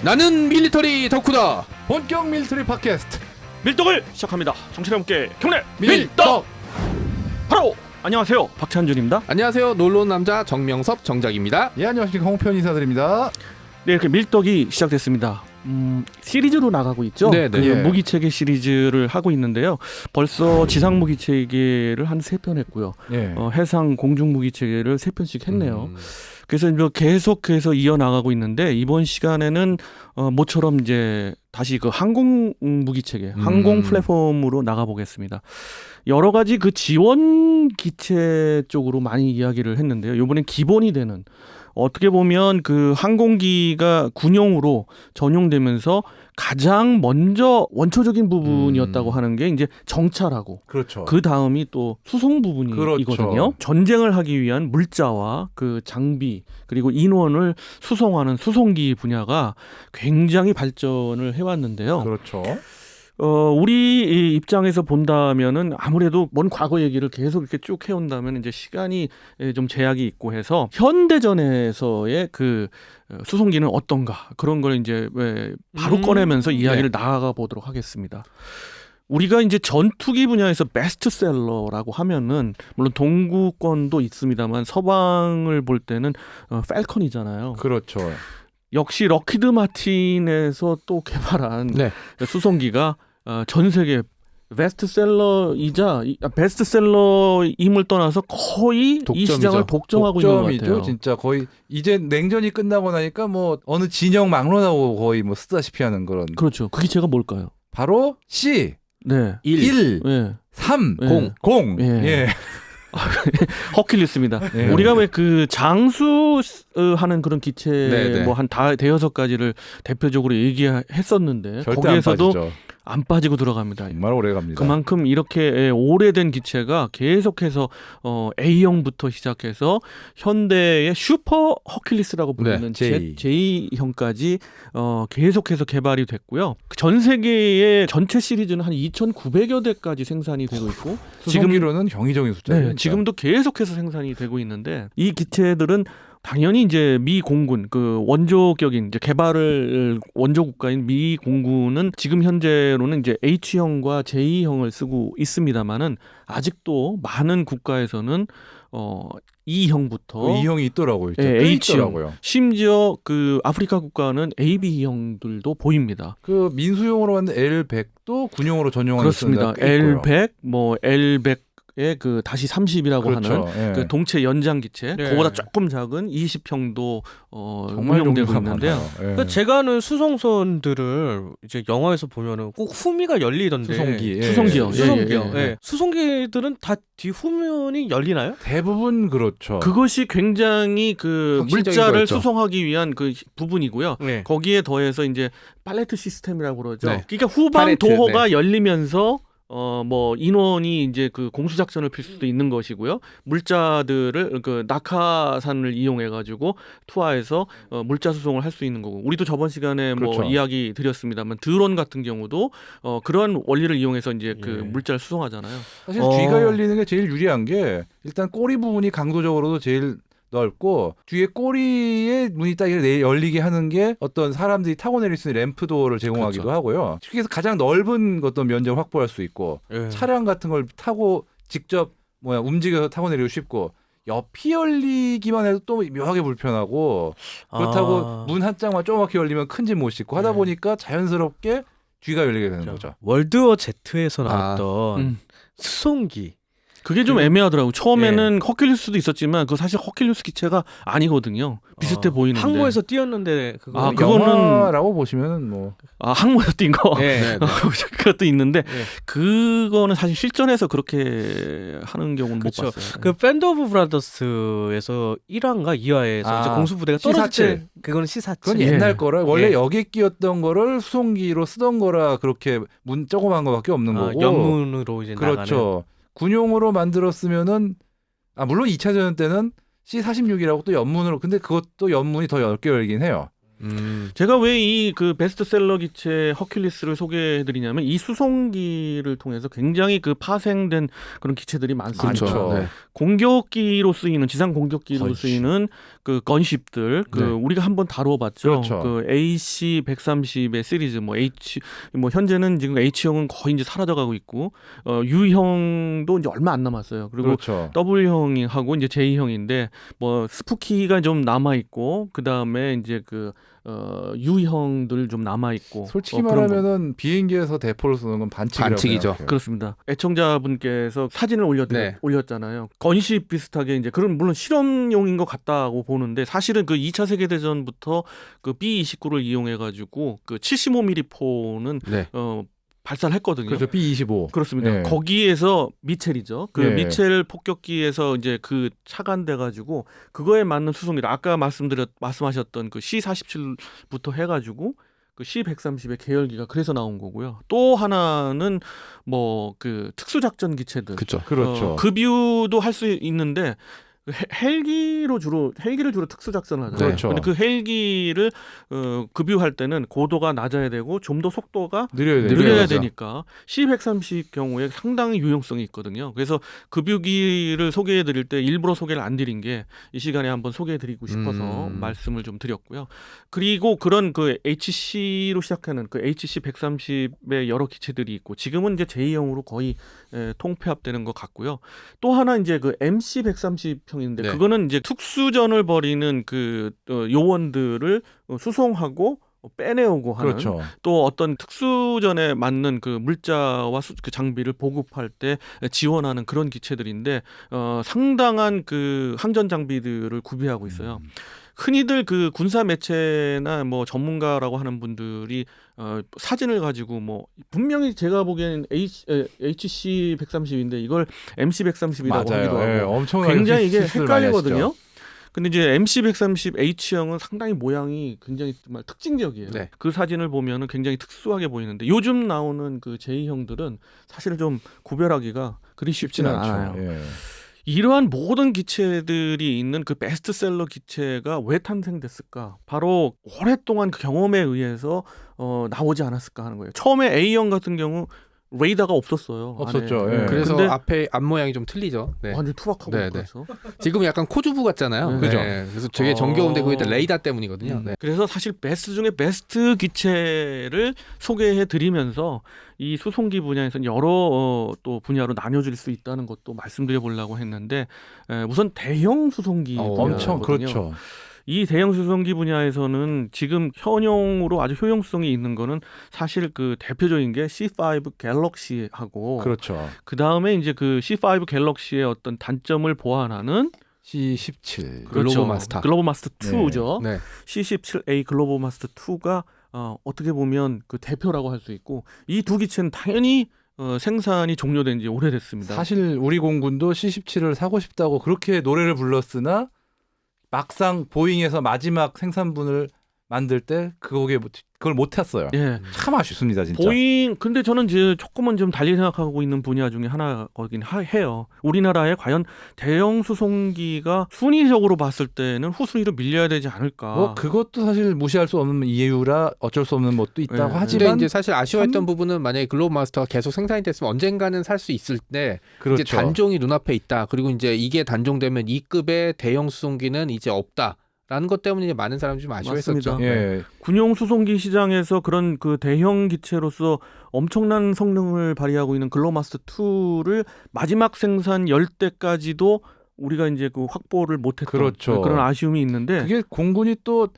나는 밀리터리 덕후다. 본격 밀리터리 팟캐스트 밀떡을 시작합니다. 정치와 함께 경례 밀떡. 바로 안녕하세요, 박찬준입니다. 안녕하세요, 놀러온 남자 정명섭 정작입니다. 예, 안녕하십니까, 홍편 인사드립니다. 네, 이렇게 밀떡이 시작됐습니다. 시리즈로 나가고 있죠. 네, 그 예. 무기체계 시리즈를 하고 있는데요. 벌써 지상 무기체계를 한 3편 했고요. 예. 해상 공중 무기체계를 3편씩 했네요. 그래서 이제 계속해서 이어나가고 있는데 이번 시간에는 모처럼 이제 다시 그 항공 무기체계, 항공 플랫폼으로 나가보겠습니다. 여러 가지 그 지원 기체 쪽으로 많이 이야기를 했는데요. 이번엔 기본이 되는, 어떻게 보면 그 항공기가 군용으로 전용되면서 가장 먼저 원초적인 부분이었다고 하는 게 이제 정찰하고, 그렇죠. 그 다음이 또 수송 부분이거든요. 그렇죠. 전쟁을 하기 위한 물자와 그 장비 그리고 인원을 수송하는 수송기 분야가 굉장히 발전을 해왔는데요. 그렇죠. 우리 입장에서 본다면은 아무래도 먼 과거 얘기를 계속 이렇게 쭉 해온다면 이제 시간이 좀 제약이 있고 해서 현대전에서의 그 수송기는 어떤가, 그런 걸 이제 바로 꺼내면서 이야기를 나아가 보도록 하겠습니다. 우리가 이제 전투기 분야에서 베스트셀러라고 하면은 물론 동구권도 있습니다만 서방을 볼 때는 펠컨이잖아요. 그렇죠. 역시 럭히드 마틴에서 또 개발한 네. 수송기가 전 세계 베스트셀러임을 떠나서 거의 이 독점이죠. 시장을 독점하고 있는 것 독점이죠. 같아요. 진짜 거의 이제 냉전이 끝나고 나니까 뭐 어느 진영 막론하고 거의 뭐 쓰다시피 하는 그런. 그렇죠. 그 기체가 뭘까요? 바로 C 네. 1, 네. 3, 예. 0. 예. 예. 허큘리스입니다. 예. 우리가 왜 그 장수하는 그런 기체 네네. 뭐 한 대여섯 가지를 대표적으로 얘기했었는데 절대 거기에서도 안 빠지죠. 안 빠지고 들어갑니다. 정말 오래 갑니다. 그만큼 이렇게 오래된 기체가 계속해서 A형부터 시작해서 현대의 슈퍼 허큘리스라고 부르는 J. J형까지 계속해서 개발이 됐고요. 전 세계의 전체 시리즈는 한 2,900여 대까지 생산이 되고 있고 수송기로는 경이적인 숫자예요. 네, 지금도 계속해서 생산이 되고 있는데 이 기체들은 당연히 이제 미 공군, 그 원조격인 이제 개발을 원조 국가인 미 공군은 지금 현재로는 이제 H형과 J형을 쓰고 있습니다만은 아직도 많은 국가에서는 E형부터 E형이 있더라고요. 예, 꽤 H형, 있더라고요. 심지어 그 아프리카 국가는 AB형들도 보입니다. 그 민수용으로 만든 L100도 군용으로 전용하는 그렇습니다. L100, 뭐 L100의 그 다시 30이라고 그렇죠. 하는 예. 그 동체 연장 기체, 네. 그거보다 조금 작은 20형도 정말 운용되고 종류가 있는데요. 많아요. 예. 그러니까 제가 아는 수송선들을 이제 영화에서 보면은 꼭 후미가 열리던데. 수송기. 예. 수송기요. 수송기요. 예, 예. 예. 수송기들은 다 뒤 후면이 열리나요? 대부분 그렇죠. 그것이 굉장히 그 혁신적인 물자를 거였죠. 수송하기 위한 그 부분이고요. 네. 거기에 더해서 이제 팔레트 시스템이라고 그러죠. 네. 그러니까 후방 팔레트, 도호가 열리면서 뭐 인원이 이제 그 공수 작전을 필 수도 있는 것이고요. 물자들을 그 낙하산을 이용해 가지고 투하해서 물자 수송을 할 수 있는 거고. 우리도 저번 시간에 뭐 그렇죠. 이야기 드렸습니다만 드론 같은 경우도 그런 원리를 이용해서 이제 그 예. 물자를 수송하잖아요. 사실 뒤가 열리는 게 제일 유리한 게 일단 꼬리 부분이 강도적으로도 제일 넓고 뒤에 꼬리에 문이 딱 열리게 하는 게 어떤 사람들이 타고 내릴 수 있는 램프 도어를 제공하기도 그렇죠. 하고요. 그래서 가장 넓은 어떤 면적을 확보할 수 있고 예. 차량 같은 걸 타고 직접 움직여서 타고 내리고 쉽고 옆이 열리기만 해도 또 묘하게 불편하고 그렇다고 문 한 짝만 조그맣게 열리면 큰 짐 못 싣고 하다 네. 보니까 자연스럽게 뒤가 열리게 되는 거죠. 월드워 Z에서 나왔던 수송기. 그게 좀 애매하더라고. 처음에는 허큘리스도 있었지만 그 사실 허큘리스 기체가 아니거든요. 비슷해 보이는데. 항모에서 뛰었는데 그거. 아, 그거는- 영화라고 보시면은 뭐 항모에서 뛴 거. 예. 네, 네. 그것도 있는데 예. 그거는 사실 실전에서 그렇게 하는 경우는 그렇죠. 못 봤어요. 그 밴드 오브 브라더스에서 1화인가 2화에서 이제 공수부대가 떨어질 때 그거는 C47. 그건 예. 옛날 거라 원래 예. 여기에 끼었던 거를 수송기로 쓰던 거라 그렇게 문 조그만 거밖에 없는 거고. 연문으로 이제 나가는. 그렇죠. 군용으로 만들었으면은 물론 2차전 때는 C46이라고 또 연문으로 근데 그것도 연문이 더 얇게 열긴 해요. 제가 왜 이 그 베스트셀러 기체 허큘리스를 소개해드리냐면 이 수송기를 통해서 굉장히 그 파생된 그런 기체들이 많습니다. 그렇죠. 네. 공격기로 쓰이는 지상 공격기로 건십. 쓰이는 그 건십들 그 네. 우리가 한번 다뤄봤죠. 그렇죠. 그 AC 130의 시리즈 뭐 현재는 지금 H형은 거의 이제 사라져가고 있고 U형도 이제 얼마 안 남았어요. 그리고 그렇죠. W형하고 이제 J형인데 뭐 스푸키가 좀 남아 있고 그 다음에 이제 그 U형들 좀 남아 있고 솔직히 그런 거. 말하면은 비행기에서 대포를 쏘는 건 반칙이라고 반칙이죠. 생각해요. 그렇습니다. 애청자분께서 사진을 네. 올렸잖아요. 건십 비슷하게 이제 그런 물론 실험용인 것 같다고 보는데 사실은 그 2차 세계 대전부터 그 B-29를 이용해 가지고 그 75mm 포는 네. 발사를 했거든요. 그렇죠. B-25. 그렇습니다. 예. 거기에서 미첼이죠. 그 예. 미첼 폭격기에서 이제 그 착안돼 가지고 그거에 맞는 수송기를 아까 말씀하셨던 그 C-47부터 해 가지고 그 C-130의 계열기가 그래서 나온 거고요. 또 하나는 뭐 그 특수작전 기체들. 그렇죠. 그렇죠. 급유도 할 수 있는데 헬기를 주로 특수작전을 하잖아요. 그렇죠. 근데 그 헬기를 급유할 때는 고도가 낮아야 되고 좀 더 속도가 느려야 돼요. 느려야 그렇죠. 되니까 C-130 경우에 상당히 유용성이 있거든요. 그래서 급유기를 소개해드릴 때 일부러 소개를 안 드린 게 이 시간에 한번 소개해드리고 싶어서 말씀을 좀 드렸고요. 그리고 그런 그 HC로 시작하는 그 HC-130의 여러 기체들이 있고 지금은 이제 J형으로 거의 통폐합되는 것 같고요. 또 하나 이제 그 MC-130형인데 네. 그거는 이제 특수전을 벌이는 그 요원들을 수송하고 빼내오고 하는 그렇죠. 또 어떤 특수전에 맞는 그 물자와 그 장비를 보급할 때 지원하는 그런 기체들인데 상당한 그 항전 장비들을 구비하고 있어요. 흔히들 그 군사 매체나 뭐 전문가라고 하는 분들이 사진을 가지고 뭐 분명히 제가 보기에는 HC 130인데 이걸 MC 130이라고 하기도 맞아요. 예, 하고 엄청나게 굉장히 이게 실수를 많이 헷갈리거든요. 하시죠. 근데 이제 MC 130 H형은 상당히 모양이 굉장히 정말 특징적이에요. 네. 그 사진을 보면은 굉장히 특수하게 보이는데 요즘 나오는 그 J형들은 사실은 좀 구별하기가 그리 쉽지는 않아요. 예. 이러한 모든 기체들이 있는 그 베스트셀러 기체가 왜 탄생됐을까? 바로 오랫동안 그 경험에 의해서 나오지 않았을까 하는 거예요. 처음에 A형 같은 경우 레이더가 없었어요. 없었죠. 안에. 예. 그래서 근데 앞에 앞 모양이 좀 틀리죠. 네. 완전 투박하고 네, 네. 그래서 지금은 약간 코주부 같잖아요. 네. 그죠. 그래서 되게 정겨운데 그게 다 레이더 때문이거든요. 네. 그래서 사실 베스트 중에 베스트 기체를 소개해 드리면서 이 수송기 분야에서는 여러 또 분야로 나뉘어질 수 있다는 것도 말씀드려 보려고 했는데 우선 대형 수송기 엄청 분야거든요. 그렇죠. 이 대형 수송기 분야에서는 지금 현용으로 아주 효용성이 있는 거는 사실 그 대표적인 게 C5 갤럭시하고 그렇죠. 그 다음에 이제 그 C5 갤럭시의 어떤 단점을 보완하는 C17. 글로벌 마스터. 글로벌 마스터 2죠. 네. C17A 글로벌 마스터 2가 어떻게 보면 그 대표라고 할 수 있고 이 두 기체는 당연히 생산이 종료된 지 오래됐습니다. 사실 우리 공군도 C17을 사고 싶다고 그렇게 노래를 불렀으나 막상 보잉에서 마지막 생산분을 만들 때 그걸 못 탔어요. 예. 참 아쉽습니다, 진짜. 보잉 근데 저는 이제 조금은 좀 달리 생각하고 있는 분야 중에 하나거긴 해요. 우리나라에 과연 대형 수송기가 순위적으로 봤을 때는 후순위로 밀려야 되지 않을까. 뭐 그것도 사실 무시할 수 없는 이유라 어쩔 수 없는 것도 있다고 네. 근데 하지만 이제 사실 아쉬워했던 부분은 만약에 글로벌 마스터가 계속 생산이 됐으면 언젠가는 살 수 있을 때 그렇죠. 이제 단종이 눈앞에 있다. 그리고 이제 이게 단종되면 이 급의 대형 수송기는 이제 없다. 라는 것 때문에 이제 많은 사람들이 좀 아쉬워했었죠. 맞습니다. 예. 군용 수송기 시장에서 그런 그 대형 기체로서 엄청난 성능을 발휘하고 있는 글로마스터 2를 마지막 생산 열 때까지도 우리가 이제 그 확보를 못했던 그렇죠. 그런 아쉬움이 있는데 그게 공군이 또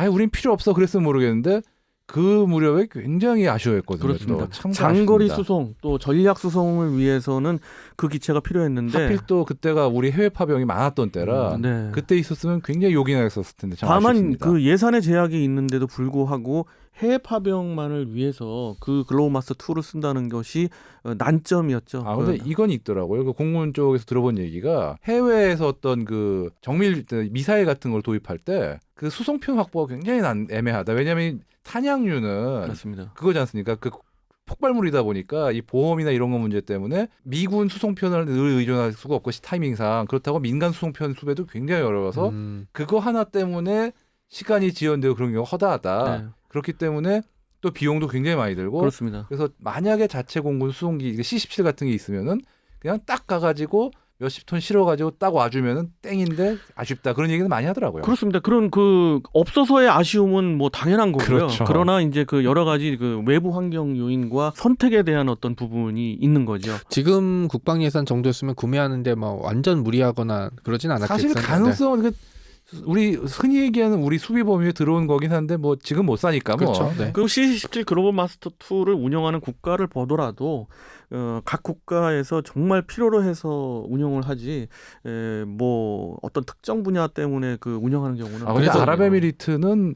우린 필요 없어 그랬으면 모르겠는데 그 무렵에 굉장히 아쉬워했거든요. 그렇습니다. 또 참 장거리 아쉽습니다. 수송 또 전략 수송을 위해서는 그 기체가 필요했는데 하필 또 그때가 우리 해외 파병이 많았던 때라 네. 그때 있었으면 굉장히 요긴했었을 텐데 참 다만 아쉽습니다. 그 예산의 제약이 있는데도 불구하고 해외 파병만을 위해서 그 글로벌 마스터 2를 쓴다는 것이 난점이었죠. 근데 이건 있더라고요. 그 공군 쪽에서 들어본 얘기가 해외에서 어떤 그 정밀 미사일 같은 걸 도입할 때 그 수송편 확보가 굉장히 애매하다. 왜냐하면 탄약류는 맞습니다. 그거지 않습니까? 그 폭발물이다 보니까 이 보험이나 이런 거 문제 때문에 미군 수송편을 늘 의존할 수가 없고 타이밍상 그렇다고 민간 수송편 수배도 굉장히 어려워서 그거 하나 때문에 시간이 지연되고 그런 경우가 허다하다. 네. 그렇기 때문에 또 비용도 굉장히 많이 들고 그렇습니다. 그래서 만약에 자체 공군 수송기 C-17 같은 게 있으면은 그냥 딱 가가지고 몇십 톤 실어가지고 딱 와주면은 땡인데 아쉽다 그런 얘기는 많이 하더라고요. 그렇습니다. 그런 그 없어서의 아쉬움은 뭐 당연한 거고요. 그렇죠. 그러나 이제 그 여러 가지 그 외부 환경 요인과 선택에 대한 어떤 부분이 있는 거죠. 지금 국방 예산 정도였으면 구매하는데 뭐 완전 무리하거나 그러진 않았겠죠. 사실 가능성은 우리 흔히 얘기하는 우리 수비 범위에 들어온 거긴 한데 뭐 지금 못 사니까 뭐. 그렇죠. 네. 그리고 C-17 글로벌 마스터 2를 운영하는 국가를 보더라도 각 국가에서 정말 필요로 해서 운영을 하지 뭐 어떤 특정 분야 때문에 그 운영하는 경우는 근데 그래서 아랍에미리트는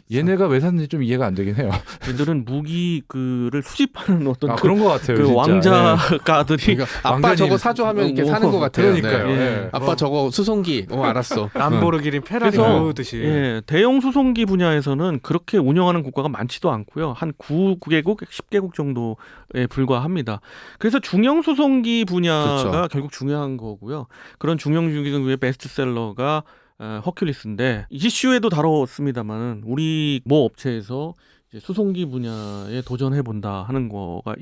얘네가 왜 샀는지 좀 이해가 안 되긴 해요. 얘들은 무기를 수집하는 어떤 그런 것 같아요. 그 진짜. 왕자가들이 그러니까 아빠 저거 사줘 하면 이렇게 사는 것 같아요. 그러니까요. 네. 예. 아빠 저거 수송기 알았어. 람보르기니 페라리 그래서 모으듯이. 예, 대형 수송기 분야에서는 그렇게 운영하는 국가가 많지도 않고요. 한 9개국, 10개국 정도에 불과합니다. 그래서 중형 수송기 분야가 그렇죠. 결국 중요한 거고요. 그런 중형 수송기의 베스트셀러가 허큘리스인데 이슈에도 다뤘습니다만 우리 모 업체에서 이제 수송기 분야에 도전해 본다 하는 거가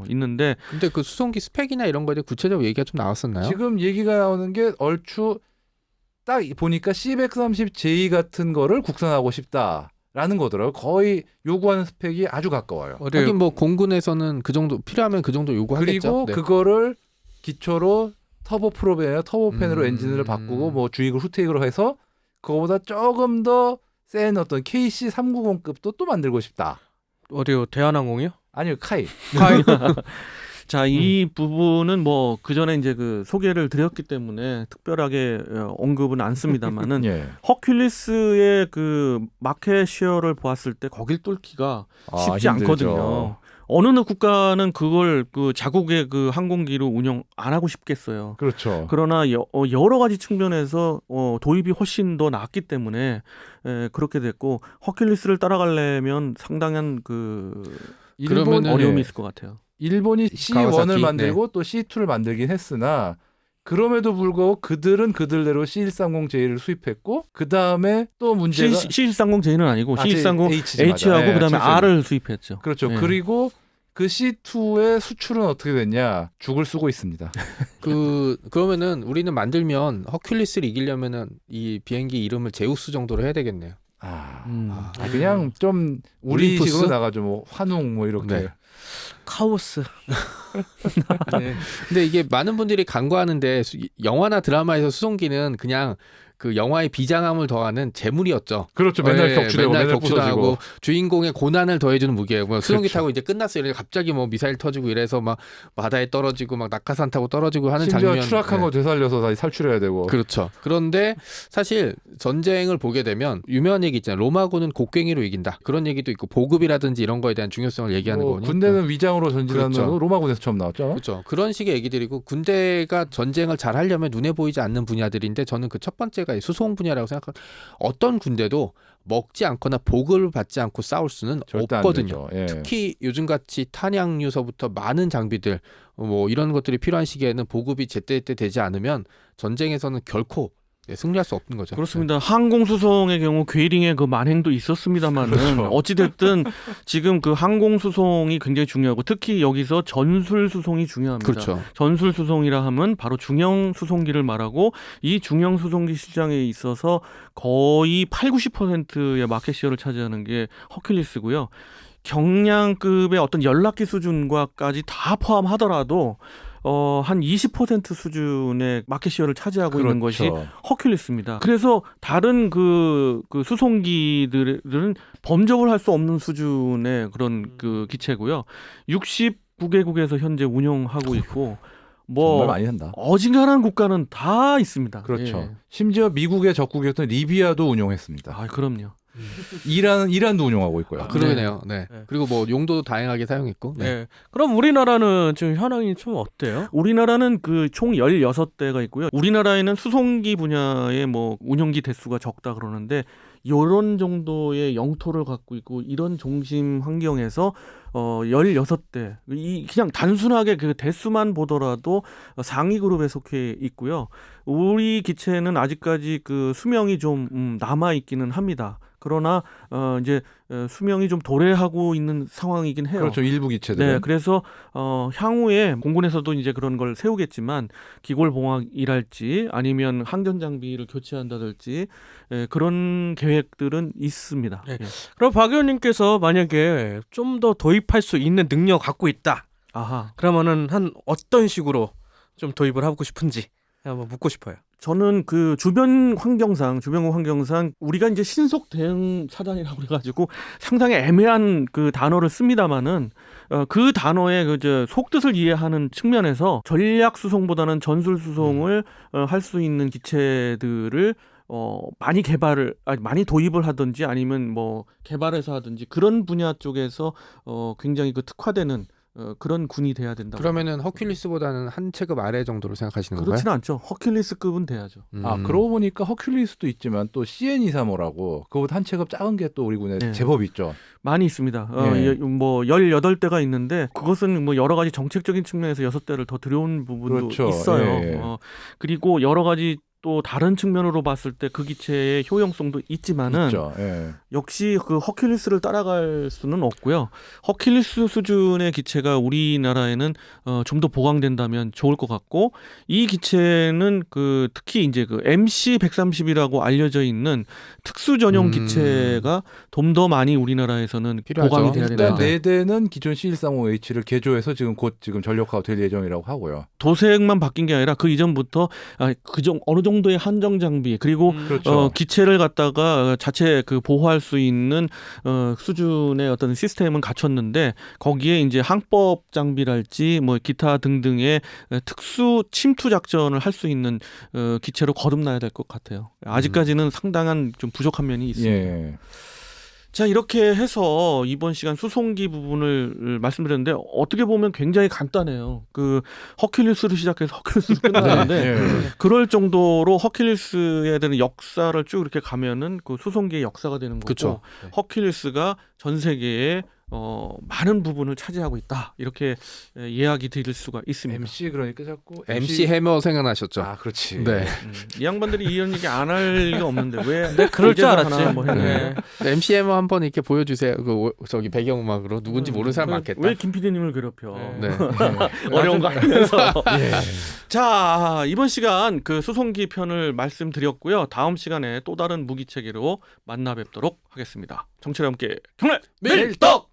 있는데 근데 그 수송기 스펙이나 이런 거에 대해 구체적으로 얘기가 좀 나왔었나요? 지금 얘기가 나오는 게 얼추 딱 보니까 C130J 같은 거를 국산하고 싶다라는 거더라고요. 거의 요구하는 스펙이 아주 가까워요. 하긴 뭐 공군에서는 그 정도 필요하면 그 정도 요구하겠죠. 그리고 네. 그거를 기초로 터보 프롭이나 터보팬으로 엔진을 바꾸고 뭐 주익을 후테이크로 해서 그거보다 조금 더 센 어떤 KC390급도 또 만들고 싶다. 어디요? 대한항공이요? 아니요, 카이. 자, 이 부분은 뭐 그전에 이제 그 소개를 드렸기 때문에 특별하게 언급은 않습니다만은 예. 허큘리스의 그 마켓 쉐어를 보았을 때 거길 뚫기가 쉽지 힘들죠. 않거든요. 어느 국가는 그걸 그 자국의 그 항공기로 운영 안 하고 싶겠어요. 그렇죠. 그러나 여러 가지 측면에서 도입이 훨씬 더 낫기 때문에 그렇게 됐고 허큘리스를 따라가려면 상당한 그 그러면은 어려움이 있을 것 같아요. 일본이 C1을 가와사키, 만들고 또 C2를 만들긴 했으나 그럼에도 불구하고 그들은 그들대로 C130J를 수입했고 그 다음에 또 문제가 C130J는 아니고 C130 H지, H하고 맞아. 그다음에 예, R을 수입했죠. 그렇죠. 예. 그리고 그 C2의 수출은 어떻게 됐냐? 죽을 쓰고 있습니다. 그러면은 우리는 만들면 허큘리스를 이기려면은 이 비행기 이름을 제우스 정도로 해야 되겠네요. 그냥 좀 올림푸스? 우리식으로 나가죠. 뭐 환웅 뭐 이렇게. 네. 카오스. 네. 근데 이게 많은 분들이 간과하는데 영화나 드라마에서 수송기는 그냥 그 영화의 비장함을 더하는 재물이었죠. 그렇죠. 맨날 격추되고 맨날 격추당하고 부서지고. 주인공의 고난을 더해주는 무기예요. 뭐 수송기 그렇죠. 타고 이제 끝났어요. 이렇게 갑자기 뭐 미사일 터지고 이래서 막 바다에 떨어지고 막 낙하산 타고 떨어지고 하는 심지어 장면. 추락한 네. 거 되살려서 다시 탈출해야 되고. 그렇죠. 그런데 사실 전쟁을 보게 되면 유명한 얘기 있잖아요. 로마군은 곡괭이로 이긴다. 그런 얘기도 있고 보급이라든지 이런 거에 대한 중요성을 얘기하는 뭐 거거든요. 군대는 위장으로 전진하는 그렇죠. 거 로마군에서 처음 나왔죠. 그렇죠. 그런 식의 얘기들이고 군대가 전쟁을 잘 하려면 눈에 보이지 않는 분야들인데 저는 그 첫 번째가 이 수송 분야라고 생각합니다. 어떤 군대도 먹지 않거나 보급을 받지 않고 싸울 수는 절대 안 없거든요. 되죠. 예. 특히 요즘같이 탄약류서부터 많은 장비들 뭐 이런 것들이 필요한 시기에는 보급이 제때제때 되지 않으면 전쟁에서는 결코 승리할 수 없는 거죠. 그렇습니다. 항공 수송의 경우 괴링의 그 만행도 있었습니다만은 그렇죠. 어찌 됐든 지금 그 항공 수송이 굉장히 중요하고 특히 여기서 전술 수송이 중요합니다. 그렇죠. 전술 수송이라 하면 바로 중형 수송기를 말하고 이 중형 수송기 시장에 있어서 거의 80~90%의 마켓 시어를 차지하는 게 허큘리스고요. 경량급의 어떤 연락기 수준과까지 다 포함하더라도 한 20% 수준의 마켓 시어를 차지하고 있는 것이 허큘리스입니다. 그래서 다른 그 수송기들은 범접을 할 수 없는 수준의 그런 그 기체고요. 69개국에서 현재 운영하고 있고 뭐 정말 많이 한다. 어지간한 국가는 다 있습니다. 그렇죠. 예. 심지어 미국의 적국이었던 리비아도 운용했습니다. 아, 그럼요. 이란도 운용하고 있고요. 그러네요. 네. 네. 그리고 뭐 용도도 다양하게 사용했고. 네. 네. 그럼 우리나라는 지금 현황이 좀 어때요? 우리나라는 그 총 16대가 있고요. 우리나라에는 수송기 분야의 뭐 운영기 대수가 적다 그러는데 이런 정도의 영토를 갖고 있고 이런 중심 환경에서 16대 그냥 단순하게 그 대수만 보더라도 상위 그룹에 속해 있고요. 우리 기체는 아직까지 그 수명이 좀 남아 있기는 합니다. 그러나 이제 수명이 좀 도래하고 있는 상황이긴 해요. 그렇죠. 일부 기체들은. 네, 그래서 향후에 공군에서도 이제 그런 걸 세우겠지만 기골봉합이랄지 아니면 항전 장비를 교체한다든지 그런 계획들은 있습니다. 네. 예. 그럼 박 의원님께서 만약에 좀 더 도입할 수 있는 능력 갖고 있다. 아하. 그러면은 한 어떤 식으로 좀 도입을 하고 싶은지 한번 묻고 싶어요. 저는 그 주변 환경상 우리가 이제 신속 대응 사단이라고 그래가지고 상당히 애매한 그 단어를 씁니다만은 그 단어의 그 속뜻을 이해하는 측면에서 전략 수송보다는 전술 수송을 할 수 있는 기체들을 많이 도입을 하든지 아니면 뭐 개발해서 하든지 그런 분야 쪽에서 굉장히 그 특화되는 그런 군이 돼야 된다. 그러면은 허큘리스보다는 한 체급 아래 정도로 생각하시는 건가요? 그렇지는 않죠. 허큘리스급은 돼야죠. 그러고 보니까 허큘리스도 있지만 또 CN-235라고 그보다 한 체급 작은 게 또 우리 군에 네. 제법 있죠. 많이 있습니다. 예. 뭐 18대가 있는데 그것은 뭐 여러 가지 정책적인 측면에서 6대를 더 들여온 부분도 그렇죠. 있어요. 예. 그리고 여러 가지 또 다른 측면으로 봤을 때 그 기체의 효용성도 있지만은 있죠. 예. 역시 그 허큘리스를 따라갈 수는 없고요. 허큘리스 수준의 기체가 우리나라에는 좀 더 보강된다면 좋을 것 같고 이 기체는 그 특히 이제 그 MC-130이라고 알려져 있는 특수 전용 기체가 좀 더 많이 우리나라에서는 필요하죠. 보강이 돼야 일단 된다. 4대는 기존 C135H를 개조해서 곧 전력화가 될 예정이라고 하고요. 도색만 바뀐 게 아니라 그 이전부터 어느 정도의 한정 장비 그리고 그렇죠. 기체를 갖다가 자체 그 보호할 수 있는 수준의 어떤 시스템은 갖췄는데 거기에 이제 항법 장비랄지 뭐 기타 등등의 특수 침투 작전을 할 수 있는 기체로 거듭나야 될 것 같아요. 아직까지는 상당한 좀 부족한 면이 있습니다. 예. 자, 이렇게 해서 이번 시간 수송기 부분을 말씀드렸는데 어떻게 보면 굉장히 간단해요. 그 허큘리스를 시작해서 허큘리스를 끝나는데 예. 그럴 정도로 허큘리스에 대한 역사를 쭉 이렇게 가면은 그 수송기의 역사가 되는 거고 그쵸. 허큘리스가 전 세계에 많은 부분을 차지하고 있다. 이렇게 이야기 드릴 수가 있습니다. MC 그러니까 자꾸 MC 해머 생각나셨죠? 아, 그렇지. 네. 이 양반들이 이런 얘기 안 할 리가 없는데 왜? 네, 그럴 줄 이제서 알았지. 하나 뭐 했네. 네. MC 해머 한번 이렇게 보여주세요. 저기 배경음악으로 누군지 모르는 사람 많겠다. 왜 김 PD님을 괴롭혀? 네. 어려운 거 하면서. 예. 자, 이번 시간 그 수송기 편을 말씀드렸고요. 다음 시간에 또 다른 무기 체계로 만나 뵙도록 하겠습니다. 정치와 함께 경례 밀떡!